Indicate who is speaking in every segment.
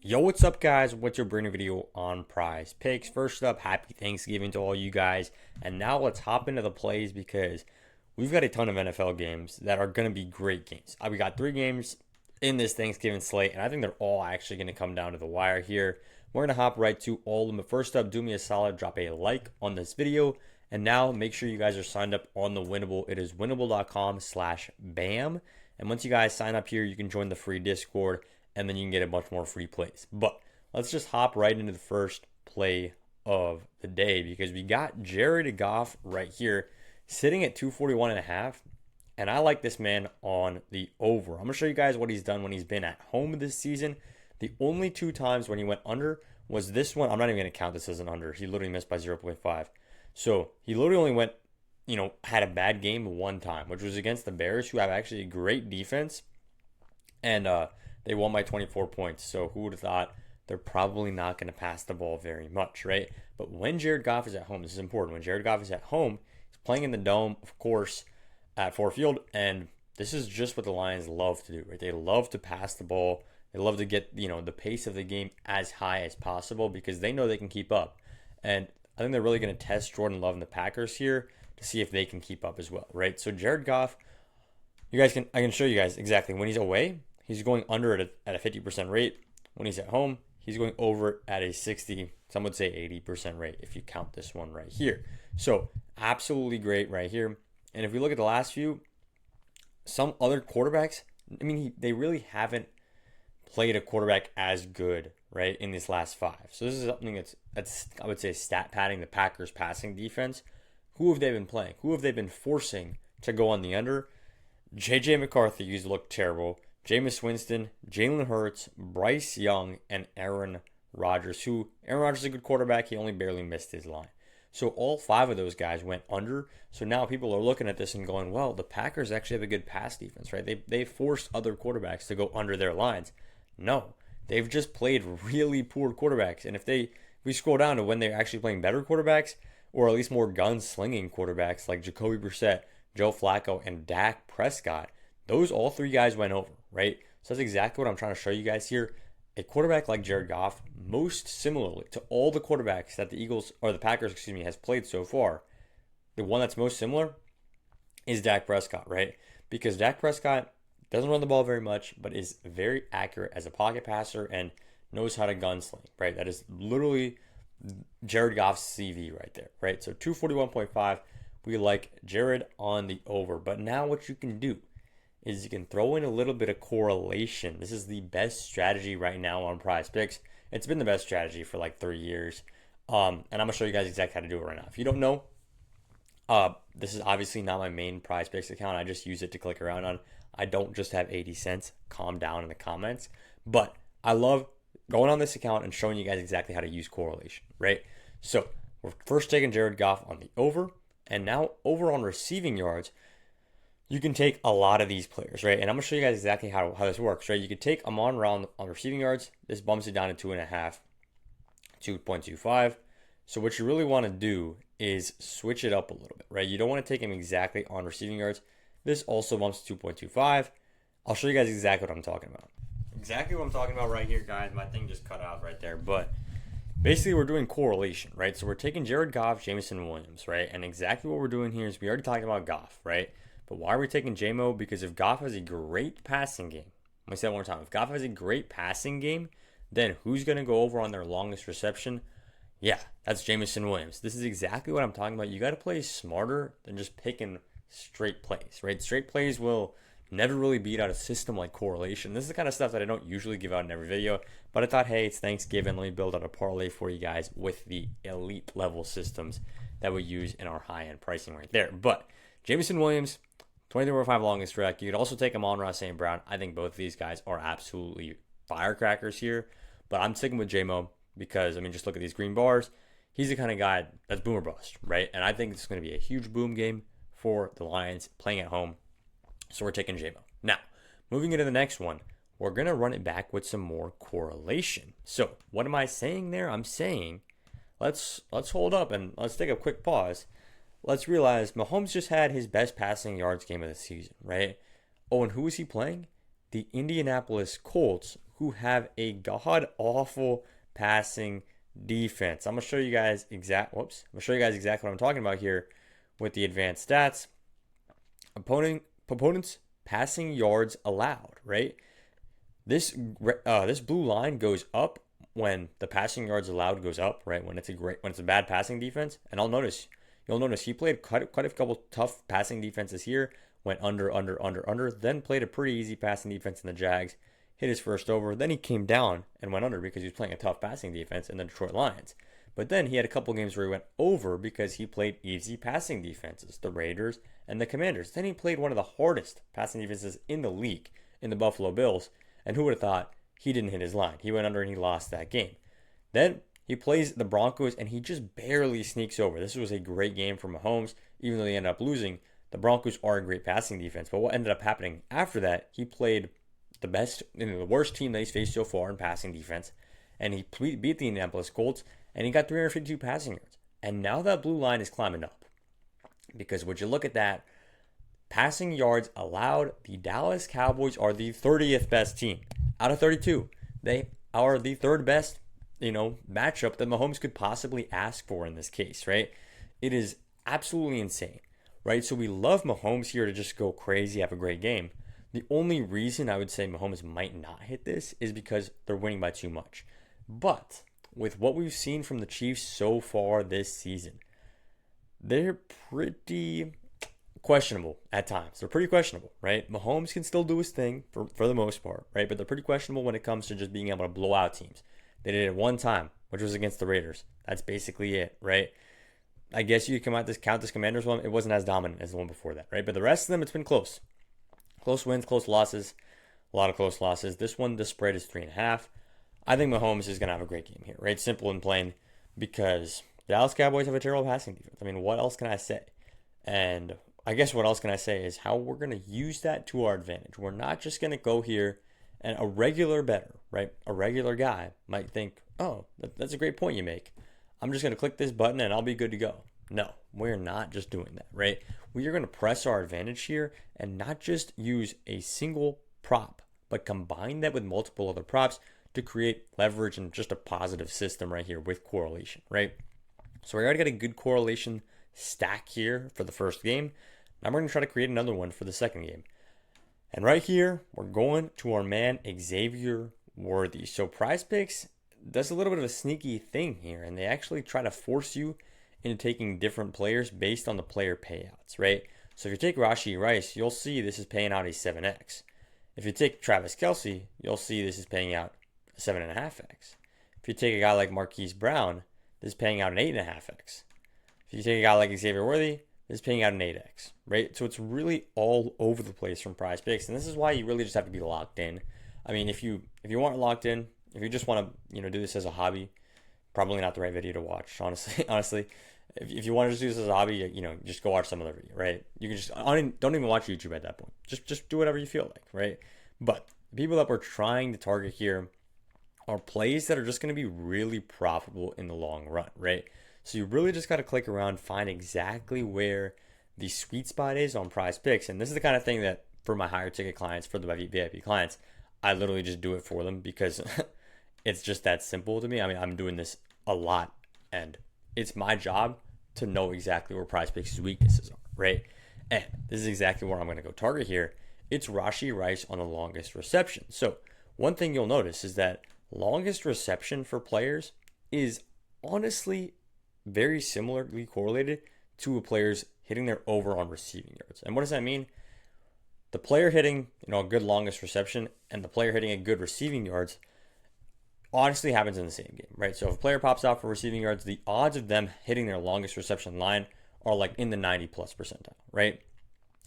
Speaker 1: Yo, what's up, guys? What's your brand new video on Prize Picks? First up, happy Thanksgiving to all you guys. And now let's hop into the plays because we've got a ton of NFL games that are going to be great games. We got 3 games in this Thanksgiving slate, and I think they're all actually going to come down to the wire here. We're going to hop right to all of them. But first up, do me a solid, drop a like on this video. And now make sure you guys are signed up on the Winnable. It is winnable.com/bam. And once you guys sign up here, you can join the free Discord and then you can get a bunch more free plays. But let's just hop right into the first play of the day because we got Jared Goff right here sitting at 241.5. And I like this man on the over. I'm going to show you guys what he's done when he's been at home this season. The only 2 times when he went under was this one. I'm not even going to count this as an under. He literally missed by 0.5. So he literally only went, had a bad game 1 time, which was against the Bears, who have actually a great defense. And they won by 24 points. So who would have thought they're probably not going to pass the ball very much, right? But when Jared Goff is at home, this is important. When Jared Goff is at home, he's playing in the dome, of course, at Ford Field. And this is just what the Lions love to do, right? They love to pass the ball. They love to get, the pace of the game as high as possible because they know they can keep up. And I think they're really going to test Jordan Love and the Packers here to see if they can keep up as well, right? So Jared Goff, I can show you guys exactly. When he's away, he's going under at a 50% rate. When he's at home, he's going over at a 60, some would say 80% rate if you count this one right here. So absolutely great right here. And if we look at the last few, some other quarterbacks, they really haven't played a quarterback as good, right, in these last 5. So this is something that's I would say stat padding the Packers passing defense. Who have they been playing? Who have they been forcing to go on the under? J.J. McCarthy, who's looked terrible. Jameis Winston, Jalen Hurts, Bryce Young, and Aaron Rodgers, Aaron Rodgers is a good quarterback. He only barely missed his line. So all 5 of those guys went under. So now people are looking at this and going, well, the Packers actually have a good pass defense, right? They forced other quarterbacks to go under their lines. No, they've just played really poor quarterbacks. And if we scroll down to when they're actually playing better quarterbacks, or at least more gun-slinging quarterbacks like Jacoby Brissett, Joe Flacco, and Dak Prescott, those all 3 guys went over, right? So that's exactly what I'm trying to show you guys here. A quarterback like Jared Goff, most similarly to all the quarterbacks that the Packers, has played so far, the one that's most similar is Dak Prescott, right? Because Dak Prescott doesn't run the ball very much, but is very accurate as a pocket passer and knows how to gunsling, right? That is literally Jared Goff's CV right there, right? So 241.5, we like Jared on the over. But now what you can do is you can throw in a little bit of correlation. This is the best strategy right now on Prize Picks. It's been the best strategy for like 3 years. And I'm going to show you guys exactly how to do it right now. If you don't know, this is obviously not my main Prize Picks account. I just use it to click around on. I don't just have 80 cents. Calm down in the comments. But I love going on this account and showing you guys exactly how to use correlation, right? So we're first taking Jared Goff on the over. And now over on receiving yards, you can take a lot of these players, right? And I'm going to show you guys exactly how this works, right? You could take Amon-Ra on receiving yards. This bumps it down to 2.5, 2.25. So what you really want to do is switch it up a little bit, right? You don't want to take him exactly on receiving yards. This also bumps to 2.25. I'll show you guys exactly what I'm talking about. Exactly what I'm talking about right here, guys. My thing just cut out right there. But basically, we're doing correlation, right? So we're taking Jared Goff, Jameson Williams, right? And exactly what we're doing here is we already talked about Goff, right? But why are we taking J-Mo? Because if Goff has a great passing game, let me say that one more time. If Goff has a great passing game, then who's going to go over on their longest reception? Yeah, that's Jameson Williams. This is exactly what I'm talking about. You got to play smarter than just picking straight plays, right? Straight plays will never really beat out a system like correlation. This is the kind of stuff that I don't usually give out in every video, but I thought, hey, it's Thanksgiving. Let me build out a parlay for you guys with the elite level systems that we use in our high-end pricing right there. But Jameson Williams, 23.5 longest track. You could also take Amon-Ra St. Brown. I think both of these guys are absolutely firecrackers here, but I'm sticking with J-Mo because, just look at these green bars. He's the kind of guy that's boom or bust, right? And I think it's going to be a huge boom game for the Lions playing at home. So we're taking J-Mo. Now, moving into the next one, we're going to run it back with some more correlation. So what am I saying there? I'm saying let's hold up and let's take a quick pause. Let's realize Mahomes just had his best passing yards game of the season, right? Oh, and who is he playing? the Indianapolis Colts, who have a god-awful passing defense. I'm gonna show you guys exactly what I'm talking about here with the advanced stats. Opponents passing yards allowed, right? This blue line goes up when the passing yards allowed goes up, right? When it's a bad passing defense. And you'll notice he played quite a couple tough passing defenses here, went under, then played a pretty easy passing defense in the Jags, hit his first over, then he came down and went under because he was playing a tough passing defense in the Detroit Lions. But then he had a couple games where he went over because he played easy passing defenses, the Raiders and the Commanders. Then he played one of the hardest passing defenses in the league in the Buffalo Bills. And who would have thought he didn't hit his line? He went under and he lost that game. Then he plays the Broncos and he just barely sneaks over. This was a great game for Mahomes, even though they ended up losing. The Broncos are a great passing defense. But what ended up happening after that, he played the worst team that he's faced so far in passing defense. And he beat the Indianapolis Colts and he got 352 passing yards. And now that blue line is climbing up. Because would you look at that? Passing yards allowed, the Dallas Cowboys are the 30th best team out of 32. They are the third best, matchup that Mahomes could possibly ask for in this case, right? It is absolutely insane, right? So we love Mahomes here to just go crazy, have a great game. The only reason I would say Mahomes might not hit this is because they're winning by too much. But with what we've seen from the Chiefs so far this season, they're pretty questionable at times. They're pretty questionable, right? Mahomes can still do his thing for the most part, right? But they're pretty questionable when it comes to just being able to blow out teams. They did it one time, which was against the Raiders. That's basically it, right? I guess you can count this Commanders one. It wasn't as dominant as the one before that, right? But the rest of them, it's been close. Close wins, close losses, a lot of close losses. This one, the spread is 3.5. I think Mahomes is going to have a great game here, right? Simple and plain, because the Dallas Cowboys have a terrible passing defense. I mean, what else can I say? And I guess what else can I say is how we're going to use that to our advantage. We're not just going to go here and a regular bettor, right? A regular guy might think, oh, that's a great point you make. I'm just going to click this button and I'll be good to go. No, we're not just doing that, right? We are going to press our advantage here and not just use a single prop, but combine that with multiple other props to create leverage and just a positive system right here with correlation, right? So we already got a good correlation stack here for the first game. Now we're going to try to create another one for the second game. And right here, we're going to our man Xavier Worthy. So PrizePicks does a little bit of a sneaky thing here, and they actually try to force you into taking different players based on the player payouts, right? So if you take Rashee Rice, you'll see this is paying out a 7x. If you take Travis Kelce, you'll see this is paying out a 7.5x. If you take a guy like Marquise Brown, this is paying out an 8.5x. If you take a guy like Xavier Worthy, this is paying out an 8x, right? So it's really all over the place from PrizePicks, and this is why you really just have to be locked in. I mean, if you aren't locked in, if you just want to do this as a hobby, probably not the right video to watch. Honestly, if you want to just do this as a hobby, just go watch some other video, right? You can just don't even watch YouTube at that point. Just do whatever you feel like, right? But the people that we're trying to target here are plays that are just going to be really profitable in the long run, right? So you really just got to click around, find exactly where the sweet spot is on PrizePicks. And this is the kind of thing that for my higher ticket clients, for the VIP clients, I literally just do it for them because it's just that simple to me. I mean, I'm doing this a lot and it's my job to know exactly where PrizePicks' weaknesses are, right? And this is exactly where I'm going to go target here. It's Rashee Rice on the longest reception. So one thing you'll notice is that longest reception for players is honestly very similarly correlated to a player's hitting their over on receiving yards. And what does that mean? The player hitting, a good longest reception and the player hitting a good receiving yards honestly happens in the same game, right? So if a player pops out for receiving yards, the odds of them hitting their longest reception line are like in the 90 plus percentile, right?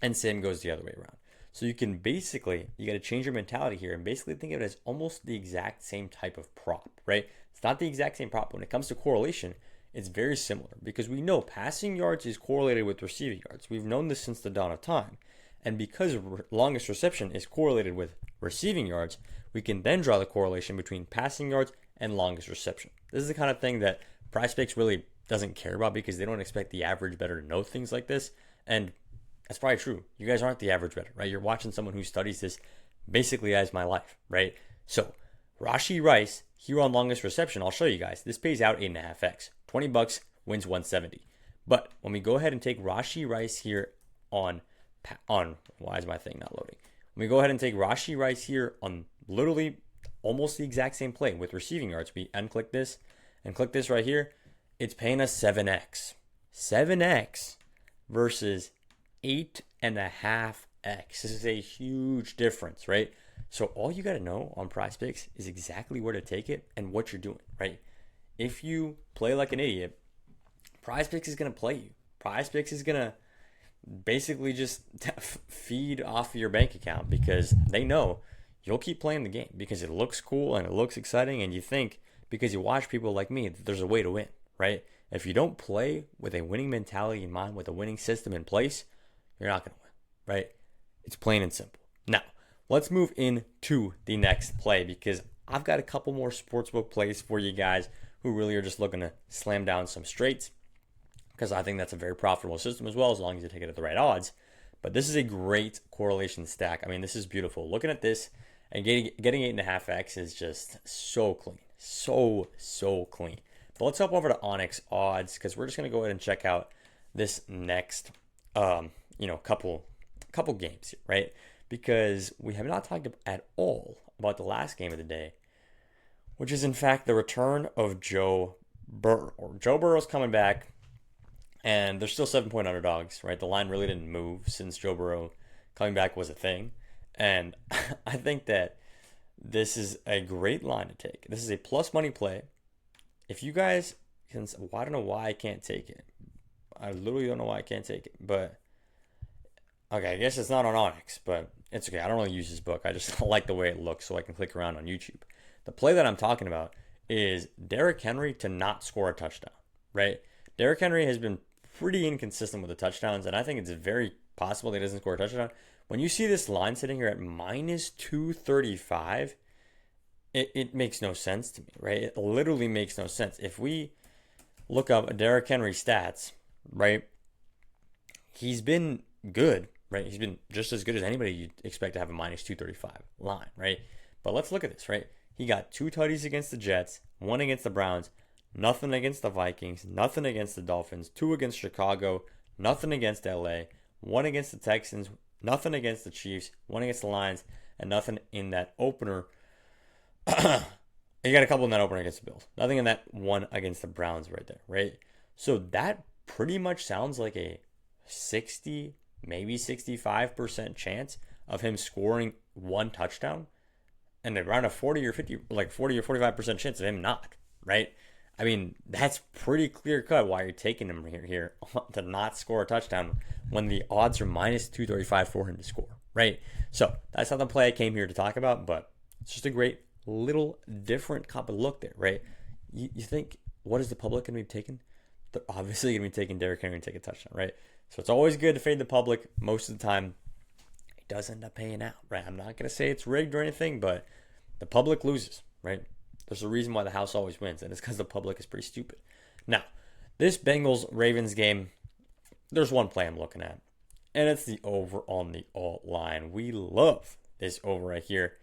Speaker 1: And same goes the other way around. So you got to change your mentality here and basically think of it as almost the exact same type of prop, right? It's not the exact same prop. When it comes to correlation, it's very similar because we know passing yards is correlated with receiving yards. We've known this since the dawn of time. And because longest reception is correlated with receiving yards, we can then draw the correlation between passing yards and longest reception. This is the kind of thing that PrizePicks really doesn't care about because they don't expect the average bettor to know things like this. And that's probably true. You guys aren't the average bettor, right? You're watching someone who studies this basically as my life, right? So Rashi Rice here on longest reception, I'll show you guys. This pays out 8.5x. 20 bucks wins 170. But when we go ahead and take Rashi Rice here on why is my thing not loading? When we go ahead and take Rashi Rice here on literally almost the exact same play with receiving yards, we unclick this and click this right here, it's paying us 7x. 7x versus 8.5x. This is a huge difference, right? So all you got to know on PrizePicks is exactly where to take it and what you're doing, right? If you play like an idiot, PrizePicks is going to play you. PrizePicks is going to basically just feed off your bank account because they know you'll keep playing the game because it looks cool and it looks exciting, and you think because you watch people like me that there's a way to win, right? If you don't play with a winning mentality in mind, with a winning system in place, you're not going to win, right? It's plain and simple. Now, let's move into the next play because I've got a couple more sportsbook plays for you guys who really are just looking to slam down some straights because I think that's a very profitable system as well, as long as you take it at the right odds. But this is a great correlation stack. I mean, this is beautiful. Looking at this and getting 8.5x is just so clean. So clean. But let's hop over to Onyx odds because we're just going to go ahead and check out this next, couple games here, right? Because we have not talked at all about the last game of the day, which is in fact the return of Joe Burrow. Joe Burrow's coming back, and they're still 7-point underdogs, right? The line really didn't move since Joe Burrow coming back was a thing. And I think that this is a great line to take. This is a plus money play. If you guys can, I don't know why I can't take it. I literally don't know why I can't take it. But, okay, I guess it's not on Onyx, but it's okay. I don't really use this book. I just like the way it looks so I can click around on YouTube. The play that I'm talking about is Derrick Henry to not score a touchdown, right? Derrick Henry has been pretty inconsistent with the touchdowns, and I think it's very possible that he doesn't score a touchdown. When you see this line sitting here at minus 235, it makes no sense to me, right? It literally makes no sense. If we look up Derrick Henry stats, right, he's been good, right? He's been just as good as anybody you'd expect to have a minus 235 line, right? But let's look at this, right? He got 2 tutties against the Jets, 1 against the Browns, nothing against the Vikings, nothing against the Dolphins, 2 against Chicago, nothing against LA, 1 against the Texans, nothing against the Chiefs, 1 against the Lions, and nothing in that opener. You got a couple in that opener against the Bills. Nothing in that one against the Browns right there, right? So that pretty much sounds like a 60, maybe 65% chance of him scoring 1 touchdown, and around a 40 or 45% chance of him not, right? I mean, that's pretty clear cut why you're taking him here to not score a touchdown when the odds are minus 235 for him to score, right? So that's not the play I came here to talk about, but it's just a great little different kind of look there, right? You think, what is the public going to be taking? They're obviously going to be taking Derrick Henry and take a touchdown, right? So it's always good to fade the public. Most of the time, it does end up paying out, right? I'm not going to say it's rigged or anything, but the public loses, right? There's a reason why the house always wins, and it's because the public is pretty stupid. Now, this Bengals-Ravens game, there's one play I'm looking at, and it's the over on the alt line. We love this over right here,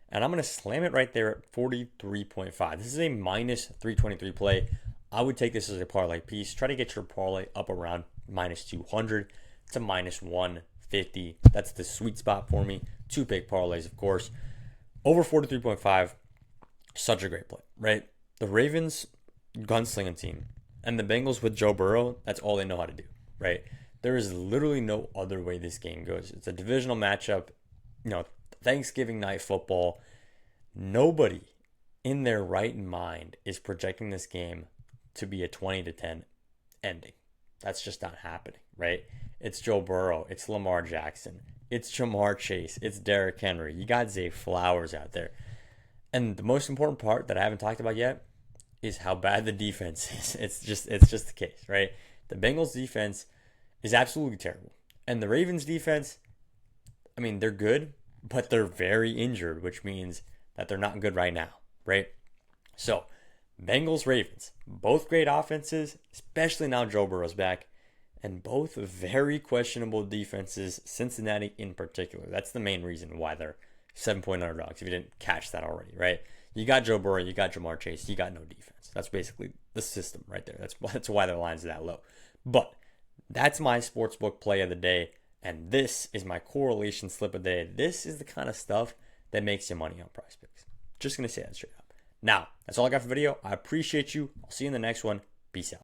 Speaker 1: and I'm going to slam it right there at 43.5. This is a minus 323 play. I would take this as a parlay piece. Try to get your parlay up around minus 200 to minus 150. That's the sweet spot for me. 2 big parlays, of course. Over 43.5. Such a great play, right? The Ravens gunslinging team and the Bengals with Joe Burrow, that's all they know how to do, right? There is literally no other way this game goes. It's a divisional matchup, Thanksgiving night football. Nobody in their right mind is projecting this game to be a 20-10 ending. That's just not happening, right? It's Joe Burrow. It's Lamar Jackson. It's Jamar Chase. It's Derrick Henry. You got Zay Flowers out there. And the most important part that I haven't talked about yet is how bad the defense is. It's just the case, right? The Bengals defense is absolutely terrible. And the Ravens defense, I mean, they're good, but they're very injured, which means that they're not good right now, right? So, Bengals, Ravens, both great offenses, especially now Joe Burrow's back, and both very questionable defenses, Cincinnati in particular. That's the main reason why they're 7-point underdogs if you didn't catch that already, right? You got Joe Burrow, you got Jamar Chase, you got no defense. That's basically the system right there. That's why the lines are that low. But that's my sportsbook play of the day, and this is my correlation slip of the day. This is the kind of stuff that makes you money on PrizePicks. Just gonna say that straight up. Now, that's all I got for the video. I appreciate you. I'll see you in the next one. Peace out.